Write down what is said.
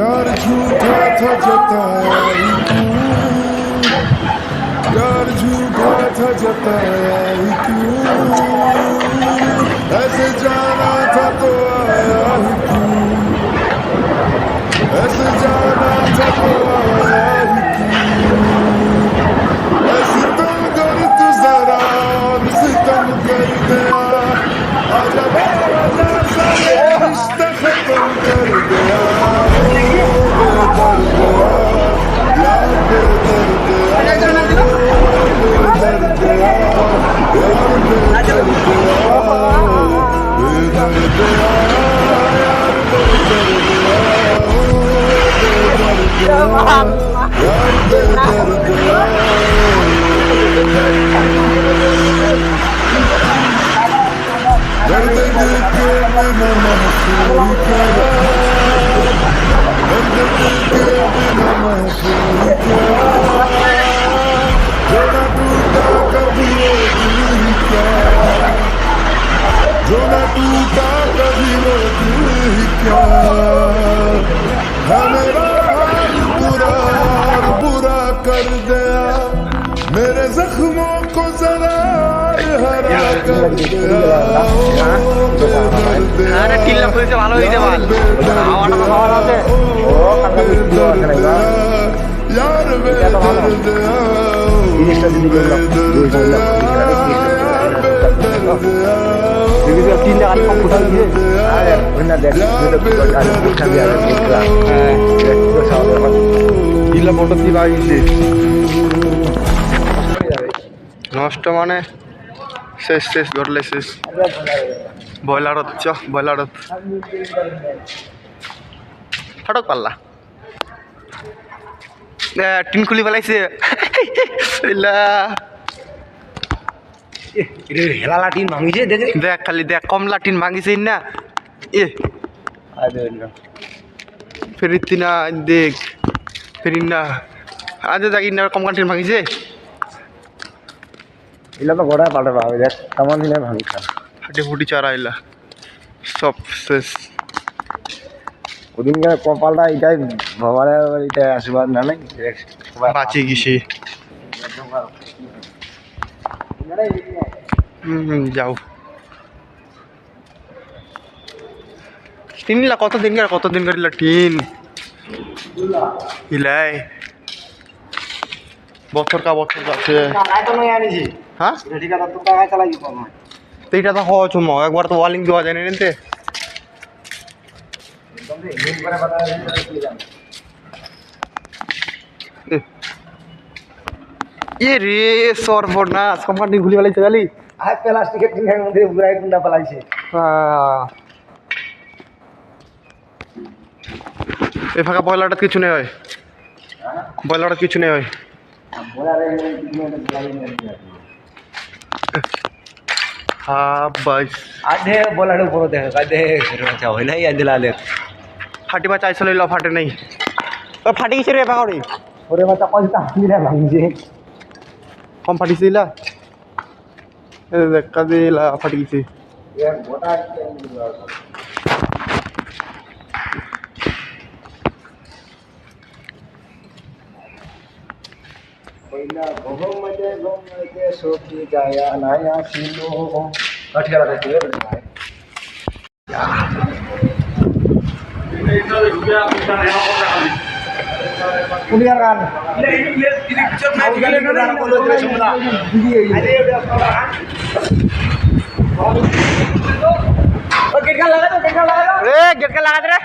प्यार झूठा था जताया ही क्यों, प्यार झूठा था जताया ही क्यों, ऐसे जाना था तो आया ही क्यों, ऐसे जाना था तो आया ही क्यों, ऐसे तुम कर तू जरा सितम कर दिया, आजा बाबा सारे रिश्ते खत्म कर दिया, जो न टूटा कभी वो दिल ही क्या, है मेरा हाल बुरा और बुरा कर दिया, मेरे जख्मों को जरा हरा कर दिया, यार তিনটা গাড়ি কম কোথাও দিয়ে নষ্ট মানে শেষ শেষ ঘটলে শেষ ব্রয়লারত চ ব্রয়লারত ফটক পাল্লা টিন খুলি পেলাইছে হেলা টিন ভাঙিছে দেখ খালি দেখ কমলা টিন ভাঙিছে না এ ফেরিতি না দেখ ফেরি না আজ দেখ ইন্না কমলা টিন ভাঙিছে এলা তো গোড়া পাল্টা পাবে দেখ কেমন দিনে ভাঙিছে হাটে ফুটি চারা এলা সব শেষ ওদিন কপালটা এটাই ভগবানের এটা আশীর্বাদ না নাই বাঁচি গেছি যাও টিন ইলা কতদিন করিলা টিন ইলাই বছর কাছে হ্যাঁ তো এটা তো হওয়া চুম একবার তো ওয়ালিং দেওয়া যায় না নিতে এ রে সর্বনাশ কোম্পানি ঘুরি ফেলাইছে খালি আর প্লাস্টিকের টিনের মধ্যে ঘুরাই কুন্ডা ফেলাইছে এ ফাঁকা বয়লারটা কিছু নেই হয় বয়লারটা কিছু নেই হয় হ্যাঁ বাস আধে বয়লারের উপরে দেখে আধে হয় নাই আধে লালে ফাটি বা চাইছিল ফাটে নাই ফাটি গেছে রে পাকড়ি ওরে মাথা কয়টা মিলে ভাঙছে কম ফাটিছিল দেখা দিলা ফাটি গেছে Kuliah kan? Gate kan lagat re?